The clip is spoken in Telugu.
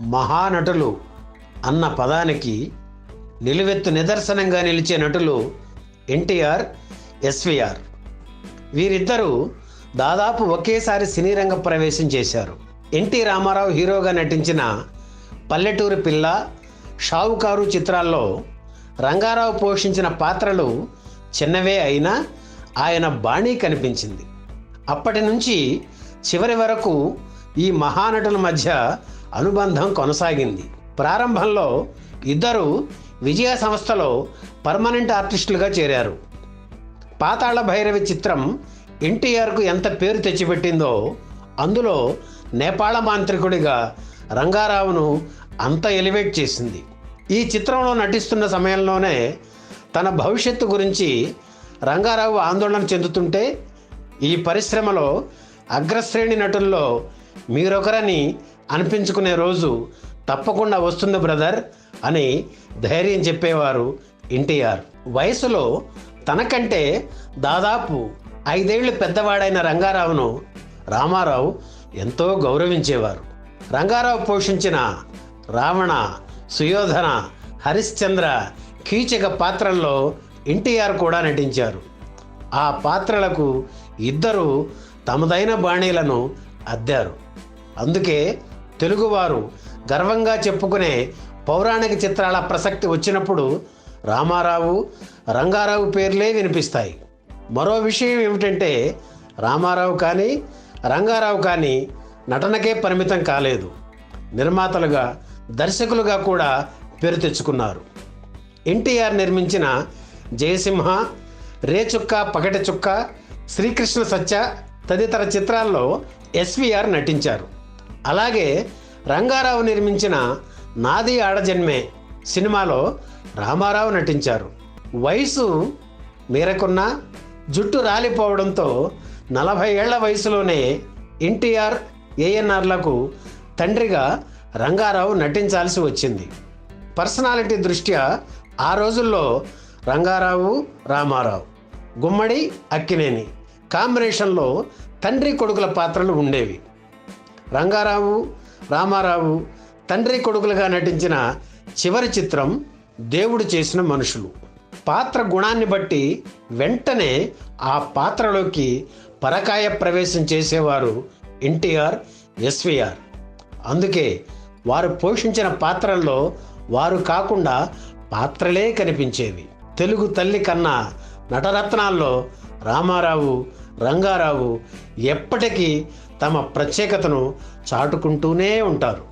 మహానటులు అన్న పదానికి నిలువెత్తు నిదర్శనంగా నిలిచే నటులు ఎన్టీఆర్, ఎస్వీఆర్. వీరిద్దరూ దాదాపు ఒకేసారి సినీ రంగ ప్రవేశం చేశారు. ఎన్టీ రామారావు హీరోగా నటించిన పల్లెటూరి పిల్ల, షావుకారు చిత్రాల్లో రంగారావు పోషించిన పాత్రలు చిన్నవే అయినా ఆయన బాణీ కనిపించింది. అప్పటి నుంచి చివరి వరకు ఈ మహానటుల మధ్య అనుబంధం కొనసాగింది. ప్రారంభంలో ఇద్దరు విజయ సంస్థలో పర్మనెంట్ ఆర్టిస్టులుగా చేరారు. పాతాళ భైరవి చిత్రం ఎన్టీఆర్కు ఎంత పేరు తెచ్చిపెట్టిందో అందులో నేపాళ మాంత్రికుడిగా రంగారావును అంత ఎలివేట్ చేసింది. ఈ చిత్రంలో నటిస్తున్న సమయంలోనే తన భవిష్యత్తు గురించి రంగారావు ఆందోళన చెందుతుంటే, ఈ పరిశ్రమలో అగ్రశ్రేణి నటుల్లో మీరొకరని అనిపించుకునే రోజు తప్పకుండా వస్తుంది బ్రదర్ అని ధైర్యం చెప్పేవారు ఎన్టీఆర్. వయసులో తనకంటే దాదాపు 5 ఏళ్లు పెద్దవాడైన రంగారావును రామారావు ఎంతో గౌరవించేవారు. రంగారావు పోషించిన రావణ, సుయోధన, హరిశ్చంద్ర, కీచక పాత్రల్లో ఎన్టీఆర్ కూడా నటించారు. ఆ పాత్రలకు ఇద్దరు తమదైన బాణీలను అద్దారు. అందుకే తెలుగువారు గర్వంగా చెప్పుకునే పౌరాణిక చిత్రాల ప్రసక్తి వచ్చినప్పుడు రామారావు, రంగారావు పేర్లే వినిపిస్తాయి. మరో విషయం ఏమిటంటే, రామారావు కానీ రంగారావు కానీ నటనకే పరిమితం కాలేదు. నిర్మాతలుగా, దర్శకులుగా కూడా పేరు తెచ్చుకున్నారు. ఎన్టీఆర్ నిర్మించిన జయసింహ, రేచుక్క, పగటి చుక్క, శ్రీకృష్ణ సత్య తదితర చిత్రాల్లో ఎస్వీఆర్ నటించారు. అలాగే రంగారావు నిర్మించిన నాది ఆడజన్మే సినిమాలో రామారావు నటించారు. వయసు మేరకున్న జుట్టు రాలిపోవడంతో 40 ఏళ్ల వయసులోనే ఎన్టీఆర్, ఏఎన్ఆర్లకు తండ్రిగా రంగారావు నటించాల్సి వచ్చింది. పర్సనాలిటీ దృష్ట్యా ఆ రోజుల్లో రంగారావు, రామారావు, గుమ్మడి, అక్కినేని కాంబినేషన్లో తండ్రి కొడుకుల పాత్రలు ఉండేవి. రంగారావు, రామారావు తండ్రి కొడుకులుగా నటించిన చివరి చిత్రం దేవుడు చేసిన మనుషులు. పాత్ర గుణాన్ని బట్టి వెంటనే ఆ పాత్రలోకి పరకాయ ప్రవేశం చేసేవారు ఎన్టీఆర్, ఎస్వీఆర్. అందుకే వారు పోషించిన పాత్రల్లో వారు కాకుండా పాత్రలే కనిపించేవి. తెలుగు తల్లి కన్నా నటరత్నాల్లో రామారావు, రంగారావు ఎప్పటికీ తమ ప్రత్యేకతను చాటుకుంటూనే ఉంటారు.